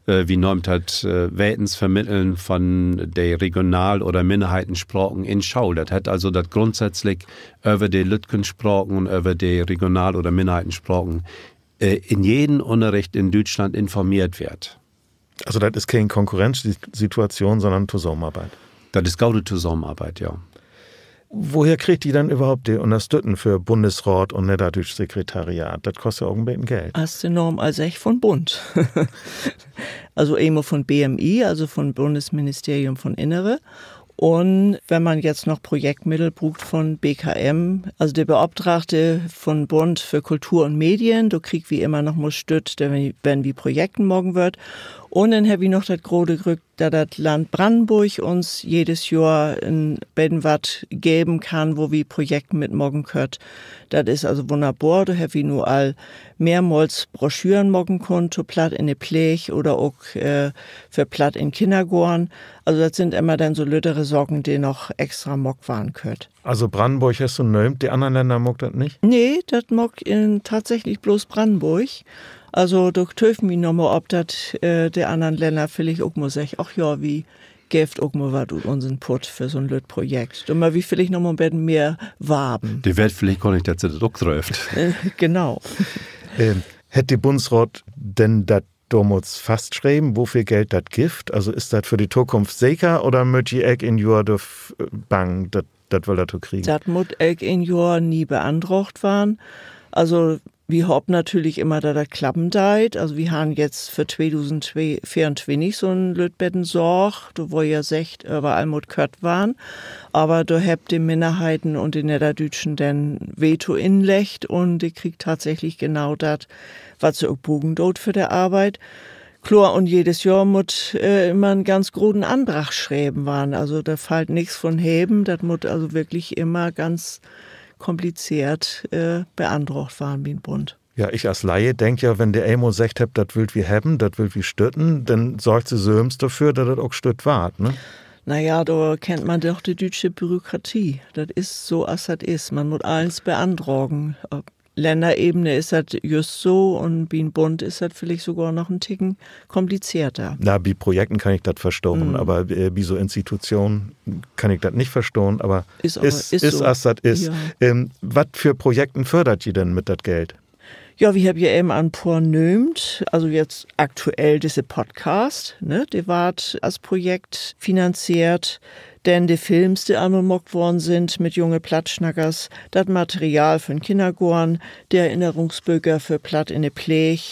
wie nimmt hat Wetens vermitteln von der Regional- oder Minderheitensprachen in Schau. Das hat also das grundsätzlich über die Lütkensprachen und über die Regional- oder Minderheitensprachen in jedem Unterricht in Deutschland informiert wird. Also das ist keine Konkurrenzsituation, sondern Zusammenarbeit. Das ist gute Zusammenarbeit, ja. Woher kriegt die dann überhaupt die Unterstützung für Bundesrat und Niederdeutsches Sekretariat? Das kostet ja auch ein bisschen Geld. Als enorm als echt von Bund. Also immer von BMI, also von Bundesministerium von Innere. Und wenn man jetzt noch Projektmittel braucht von BKM, also der Beauftragte von Bund für Kultur und Medien, du kriegst wie immer noch mal Stütz, wenn wie Projekten morgen wird. Und dann habe ich noch das große Glück, dass das Land Brandenburg uns jedes Jahr ein bisschen was geben kann, wo wir Projekte mitmachen können. Das ist also wunderbar. Da habe ich nur all mehrmals Broschüren machen können, zu platt in der Pflege oder auch für platt in Kindergården. Also das sind immer dann so lüttere Sorgen, die noch extra mock waren können. Also Brandenburg hast du nömt, die anderen Länder mock das nicht? Nee, das mock tatsächlich bloß Brandenburg. Also da dürfen wir nochmal, ob das der anderen Länder vielleicht auch mal sagen, ach ja, wie gäft auch mal was unseren Put für so ein Projekt. Und mal wie vielleicht noch mal ein bisschen mehr waben. Die Welt vielleicht gar nicht, dass sie das auch trifft. Genau. Hätte die Bundesrat denn das damals fast schreiben, wofür Geld das gibt? Also ist das für die Zukunft sicher oder möchte ich in Jahr bang, das will das kriegen? Das muss in Jahr nie beantragt waren. Also wir hoffen natürlich immer, dass das klappen deit. Also wir haben jetzt für 2024 so ein Lütbetten Sorg, wo ja sagt, überall muss kört waren. Aber da habt die Minderheiten und die Niederdütschen dann Veto inlecht und die kriegt tatsächlich genau das, was sie auch bogen dort für die Arbeit. Klar, und jedes Jahr muss immer einen ganz großen Antrag schreiben waren. Also da fällt nichts von heben. Das muss also wirklich immer ganz kompliziert beantragt waren wie ein Bund. Ja, ich als Laie denke ja, wenn der Emo sagt, das will wir haben, das will wir stütten, dann sorgt sie söms dafür, dass das auch stütt wart, ne? Naja, da kennt man doch die deutsche Bürokratie. Das ist so, als das ist. Man muss alles beantragen. Auf Länderebene ist das just so und wie ein Bund ist das vielleicht sogar noch ein Ticken komplizierter. Na, bei Projekten kann ich das verstehen, aber bei so Institutionen kann ich das nicht verstehen, aber ist so. Als das ist. Ja. Was für Projekten fördert ihr denn mit das Geld? Ja, wir haben ja eben ein paar nömt, also jetzt aktuell diese Podcast, ne, der ward als Projekt finanziert, denn die Films, die einmal mockt worden sind mit junge Plattschnackers, das Material für den Kindergården, der Erinnerungsböger für Platt in der Pflege.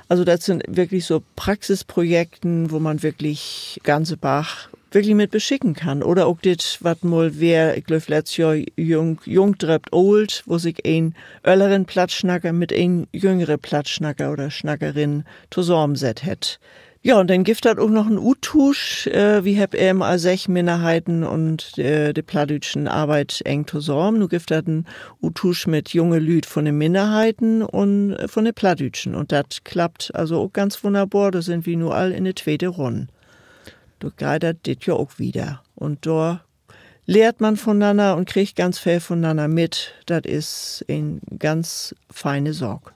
Also das sind wirklich so Praxisprojekten, wo man wirklich ganze Bach wirklich mit beschicken kann. Oder auch das, was mal wer, ich glaube, letztes Jahr jung drebt old, wo sich ein älteren Plattschnacker mit ein jüngere Plattschnacker oder Schnackerin zusammensetzt hat. Ja, und dann gibt es auch noch einen U-Tusch. Wir haben eben als 6 Minderheiten und die plattdütschen Arbeit eng zusammen. Nu gibt es einen U-Tusch mit junge Lüd von den Minderheiten und von den Plattdütschen. Und das klappt also auch ganz wunderbar. Da sind wir nur all in der zweiten Runde. Da geht das dit ja auch wieder. Und da lehrt man voneinander und kriegt ganz viel voneinander mit. Das ist ein ganz feine Sorg.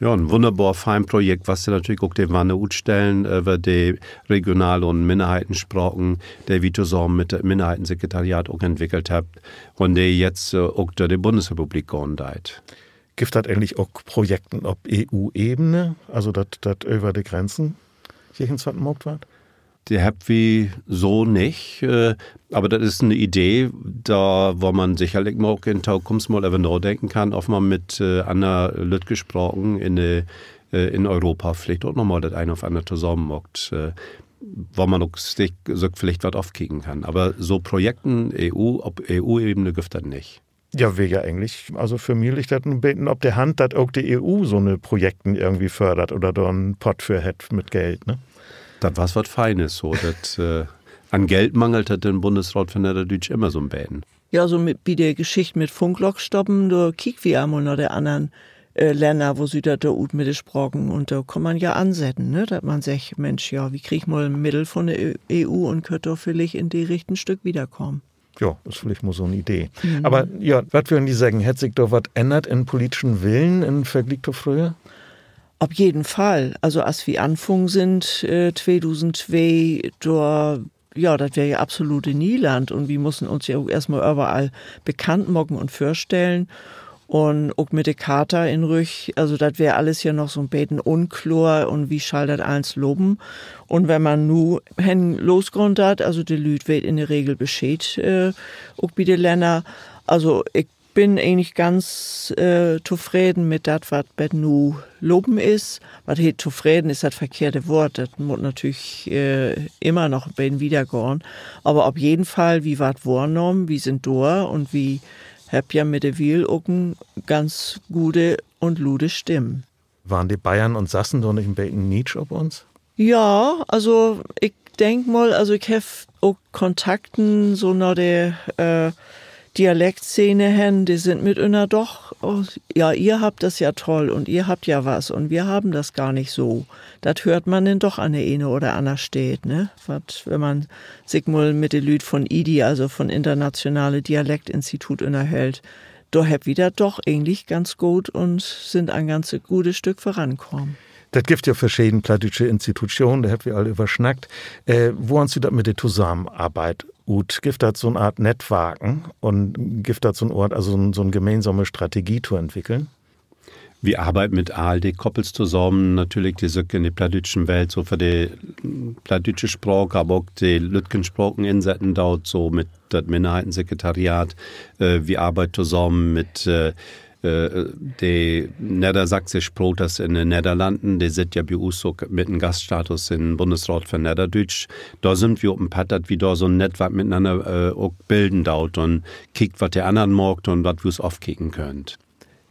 Ja, ein wunderbar fein Projekt, was sie natürlich auch die Wanne utstellen, über die Regional- und Minderheitensprachen, der wie zusammen mit dem Minderheitensekretariat auch entwickelt hat und der jetzt auch der Bundesrepublik gehen deit. Gibt das eigentlich auch Projekte auf EU-Ebene, also das über die Grenzen hier ins Wattenmorgt wird? Die habt wie so nicht, aber das ist eine Idee, da wo man sicherlich mal auch in Zukunft mal über nachdenken kann, ob man mit anderen Leuten gesprochen in Europa vielleicht auch nochmal das eine auf andere zusammen macht, wo man auch vielleicht was aufkriegen kann. Aber so Projekten auf EU-Ebene gibt das nicht. Ja, wäre ja eigentlich, also für mich liegt das ein bisschen auf der Hand, dass auch die EU so eine Projekten irgendwie fördert oder da einen Pott für hat mit Geld, ne? Das war was Feines, so. Das, an Geld mangelt hat den Bundesrat von Niederdeutsch immer so ein Bäden. Ja, so wie die Geschichte mit Funkloch stoppen, da kiekt wir einmal noch der anderen Länder, wo sie da gut mitgesprochen und da kann man ja ansetzen, ne, dass man sagt, Mensch, ja, wie krieg ich mal ein Mittel von der EU und könnte doch vielleicht in die richtigen Stück wiederkommen. Ja, das ist vielleicht mal so eine Idee. Aber ja, was würden die sagen, hätte sich doch was ändert in politischen Willen im Vergleich zu früher? Auf jeden Fall. Also als wir anfangen sind, 2002, ja, das wäre ja absolute Nieland und wir mussten uns ja auch erstmal überall bekannt machen und vorstellen. Und auch mit der Kater in Rüch, also das wäre alles hier noch so ein bisschen unklar und wie schall das eins loben. Und wenn man nu hen losgrund hat, also die Lüd wird in der Regel Bescheid, auch bei den Ländern. Also ich bin eigentlich ganz zufrieden mit das, was bet nu loben ist. Was hier zufrieden ist das verkehrte Wort. Das muss natürlich immer noch ein bisschen wiedergehen. Aber auf jeden Fall, wie wat wahrgenommen, wie sind da und wie hab ja mit der Wiel auch ganz gute und lude Stimmen. Waren die Bayern und Sassen doch nicht ein bisschen nietsch auf uns? Ja, also ich denk mal, also ich habe auch Kontakten so nach der Dialektszene hin, die sind mit einer doch, oh, ja, ihr habt das ja toll und ihr habt ja was und wir haben das gar nicht so. Das hört man denn doch an der eine oder anderen Stadt, ne? Wenn man sich mal mit den Lüd von IDI, also von Internationale Dialektinstitut unterhält, da habt wieder doch eigentlich ganz gut und sind ein ganz gutes Stück vorankommen. Das gibt ja verschiedene plattdeutsche Institutionen, da habt wir alle überschnackt. Wo hast du das mit der Zusammenarbeit? Und gibt das so eine Art Netzwerken und gibt das so ein Ort, also so eine gemeinsame Strategie zu entwickeln? Wir arbeiten mit ALD koppels zusammen, natürlich die Söcke in der plattdeutschen Welt, so für die plattdeutsche Sprache, aber auch die Lütgensprachen insetzen dort, so mit dem Minderheitensekretariat. Wir arbeiten zusammen mit die niedersächsische Sprache, das in den Niederlanden, die sind ja bei uns so mit einem Gaststatus im Bundesrat für Niederdeutsch. Da sind wir auf dem Pad, dass wir da so ein Netzwerk miteinander auch bilden dort und kickt, was der anderen mag und was wir es aufkicken könnt.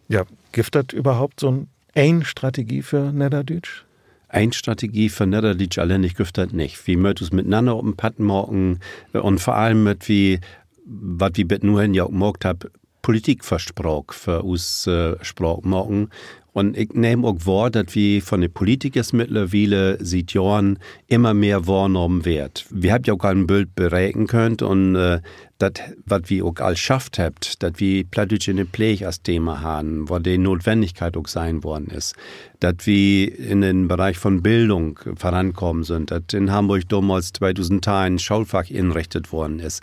Ja, gibt das überhaupt so eine Strategie für Niederdeutsch? Eine Strategie für Niederdeutsch allein gibt das nicht. Wir möchten es miteinander auf dem Pad machen und vor allem mit wie, was wir mit nur ja auch gemacht haben, Politik versprochen für uns Sprache machen. Und ich nehme auch wahr, dass wir von den Politikern mittlerweile seit Jahren immer mehr wahrgenommen wird. Wir haben ja auch ein Bild berechnen können und das, was wir auch alles schafft habt, dass wir Plattdeutsch in den Pflege als Thema haben, wo die Notwendigkeit auch sein worden ist, dass wir in den Bereich von Bildung vorankommen sind, dass in Hamburg damals 2010 ein Schulfach einrichtet worden ist.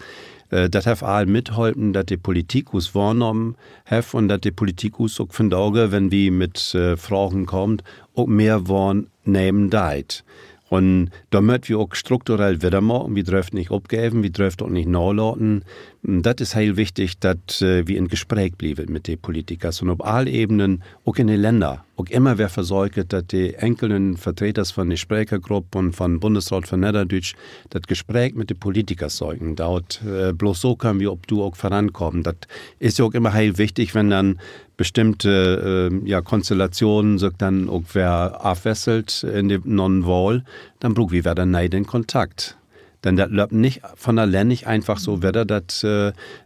Das hat all mitholpen, dass die Politik uns wahrgenommen hat und dass die Politik uns auch von Auge, wenn wir mit Fragen kommt, auch mehr wahrnehmen deit. Und da müssen wir auch strukturell wieder machen. Wir dürfen nicht abgeben, wir dürfen auch nicht nachladen. Das ist heel wichtig, dass wir in Gespräch bleiben mit den Politikern. Und auf allen Ebenen, auch in den Ländern, auch immer wer versorgt, dass die einzelnen Vertreter von der Sprechergruppe und von Bundesrat für Niederdeutsch das Gespräch mit den Politikern sorgen. Dort bloß so können wir, ob du auch vorankommen. Das ist ja auch immer heel wichtig, wenn dann bestimmte Konstellationen sich dann auch wer abwechselt in dem Non-Wahl, dann brauchen wir dann den Kontakt. Denn das läuft nicht von allein nicht einfach so wieder, dass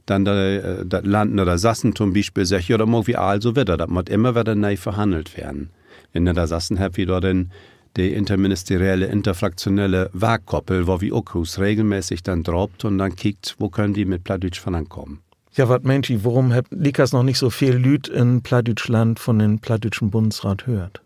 dann das Land oder Sassen zum Beispiel sagt, ja, da mag wir all so wieder, das muss immer wieder neu verhandelt werden. In der Sassen haben wir da die interministerielle, interfraktionelle Waagkoppel, wo wir auch regelmäßig dann droppt und dann kickt, wo können die mit Plattdeutsch vorankommen. Ja, was meint ihr, warum liegt das noch nicht so viel Lüd in Plattdeutschland von den Plattdeutschen Bundesrat hört?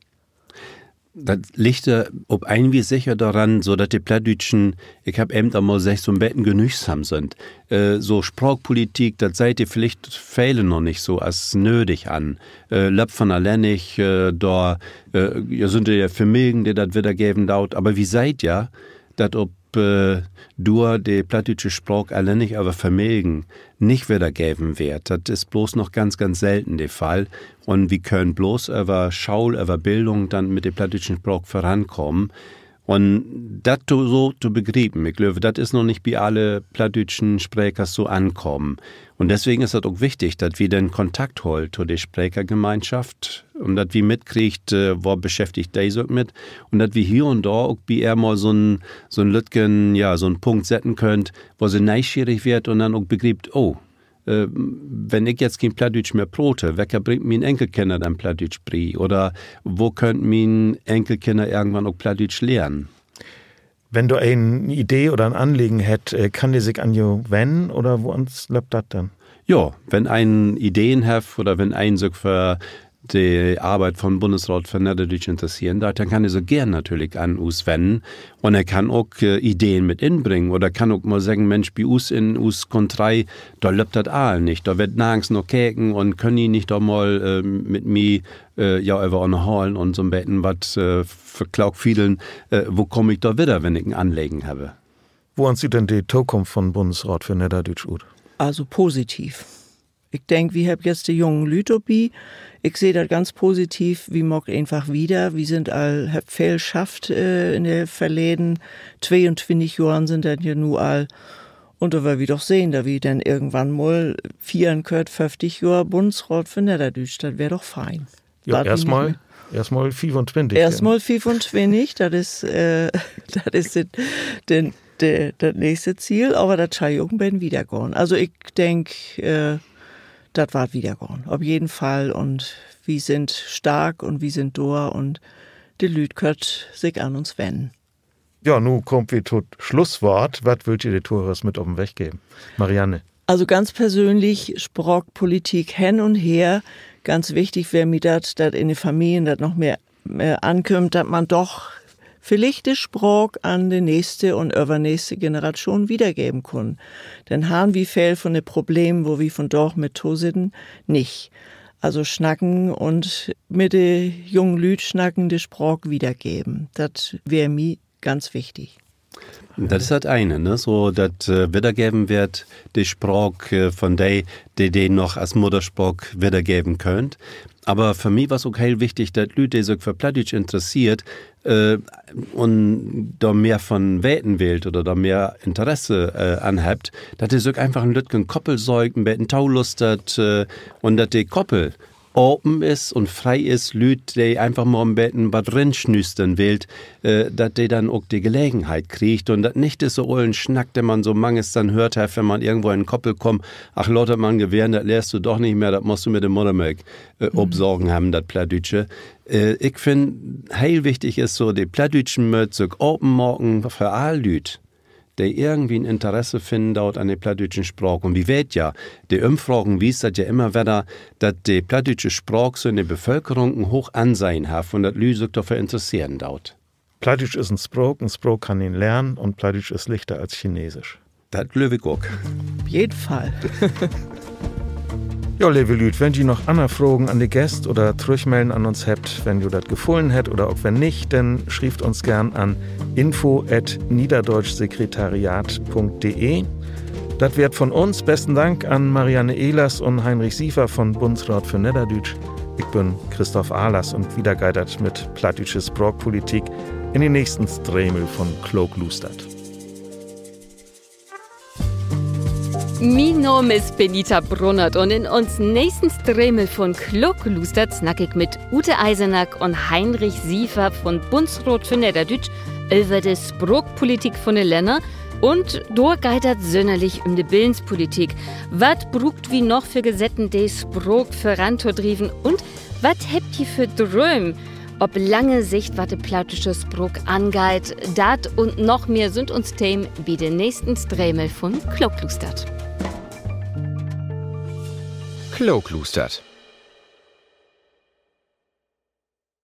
Das liegt ob ein wie sicher daran, so dass die Plattdeutschen, ich hab eben einmal gesagt, so ein bisschen genügsam sind. So Sprachpolitik, das seid ihr vielleicht fehlen noch nicht so als nötig an. Löp von allein nicht, da sind ja Vermögen, die das wiedergeben dauert. Aber wie seid ja, dass ob du die plattdeutsche Sprache allein nicht aber Vermögen nicht wiedergeben wird. Das ist bloß noch ganz, ganz selten der Fall. Und wir können bloß über Schule, über Bildung dann mit der plattdeutschen Sprache vorankommen. Und das so zu begreifen, ich glaube, das ist noch nicht bei alle plattdeutschen Sprecher so ankommen. Und deswegen ist es auch wichtig, dass wir den Kontakt holen zu der Sprechergemeinschaft und dass wir mitkriegt, wo beschäftigt der sich mit und dass wir hier und da auch bei er mal so ein Lütgen, ja, so einen Punkt setzen könnt, wo sie neugierig wird und dann auch begreift, oh, wenn ich jetzt kein Plattdeutsch mehr brote, wer bringt mein Enkelkinder dann Plattdeutsch bei? Oder wo könnten mein Enkelkinder irgendwann auch Plattdeutsch lernen? Wenn du eine Idee oder ein Anliegen hätt, kann die sich an you wenden oder wo uns läuft das dann? Ja, wenn ein Ideen hat oder wenn ein sich für die Arbeit von Bundesrat für Niederdeutsch interessieren, dann kann er so gern natürlich an uns wenden und er kann auch Ideen mit inbringen oder kann auch mal sagen, Mensch, bei uns in uns Kontrei, da läuft das all nicht, da wird nirgends noch käken und können die nicht doch mal mit mir über unterhalten und so ein Betten, was für Klaugfiedeln, wo komme ich da wieder, wenn ich ein Anlegen habe? Wo sieht denn die Zukunft von Bundesrat für Niederdeutsch aus? Also positiv. Ich denke, wir haben jetzt die jungen Lütopie. Ich sehe das ganz positiv. Wir mag einfach wieder. Wir sind hab viel geschafft in den verleden 22 Jahren sind dann ja nur all. Und da werden wir doch sehen, da wir dann irgendwann mal 50 Jahre Bundesrat für Niederdeutsch. Das wäre doch fein. Ja, erstmal 25. Erstmal 25, das ist das nächste Ziel, aber das soll irgendwann wieder gehen. Also ich denke, das wird wieder gehen, auf jeden Fall. Und wir sind stark und wir sind da und die Leute können sich an uns wenden. Ja, nun kommt wie tot Schlusswort. Was wollt ihr den Touristen mit auf den Weg geben? Marianne? Also ganz persönlich, Sprachpolitik hin und her. Ganz wichtig wäre mir das in den Familien das noch mehr ankommt, dass man doch vielleicht die Sprach an die nächste und übernächste Generation wiedergeben kann. Denn haben wir viel von den Problemen, wo wir von dort mit sitzen, nicht. Also schnacken und mit den jungen Lüd schnacken die Sprach wiedergeben. Das wäre mir ganz wichtig. Das ist das eine, ne? So, dass wiedergeben wird, die Sprache von der, die noch als Muttersprach wiedergeben könnt. Aber für mich war es auch heel wichtig, dass Leute, die sich für Plattdeutsch interessiert, und da mehr von Wähten wählt oder da mehr Interesse anhabt, dass die sich einfach ein Lütgen Koppel säugt, ein bisschen Taulust hat, und dass die Koppel open ist und frei ist, Lüt, die einfach mal im Betten was rinschnüstern will, dass die dann auch die Gelegenheit kriegt und das nicht ist so ein Schnack, den man so manches dann hört, wenn man irgendwo in den Koppel kommt, ach Lotte, man gewähren, das lehrst du doch nicht mehr, das musst du mit dem Muttermilch obsorgen haben, das Plattdeutsche. Ich finde, heil wichtig ist so, die Plattdeutschen müssen open machen für alle Lüt, die irgendwie ein Interesse finden dort an der plattdeutschen Sprache. Und wie weht ja, die Umfragen wiesen das ja immer wieder, dass die plattdeutsche Sprache so in der Bevölkerung ein hoch Ansehen hat und dass Leute sich dafür interessieren dort. Plattdeutsch ist ein Sprach kann ihn lernen und Plattdeutsch ist leichter als Chinesisch. Das glaube ich auch. Auf jeden Fall. Ja, liebe Leute, wenn ihr noch andere Fragen an die Gäste oder Zurückmelden an uns habt, wenn ihr das gefallen hätt oder auch wenn nicht, dann schreibt uns gern an info@niederdeutschsekretariat.de. Das wird von uns. Besten Dank an Marianne Ehlers und Heinrich Siefer von Bundesrat für Niederdeutsch. Ich bin Christoph Ahlers und wieder geidert mit plattdeutsche Sprachpolitik in den nächsten Stremel von Klog-Lustert. Mein Name ist Benita Brunnert und in uns nächsten Stremel von Klog-Lustert snack ich mit Ute Eisenack und Heinrich Siefer von Bundesrat für Niederdeutsch über die Sprachpolitik von den Ländern und dort geht es sonderlich um die Bildungspolitik. Was brucht wie noch für Gesetzen die Sprach voranzutreiben und was habt ihr für Träume? Ob lange Sicht, was die plattdeutsche Sprach angeht, dat und noch mehr sind uns Themen wie den nächsten Stremel von Klog-Lustert. Klog-Lustert.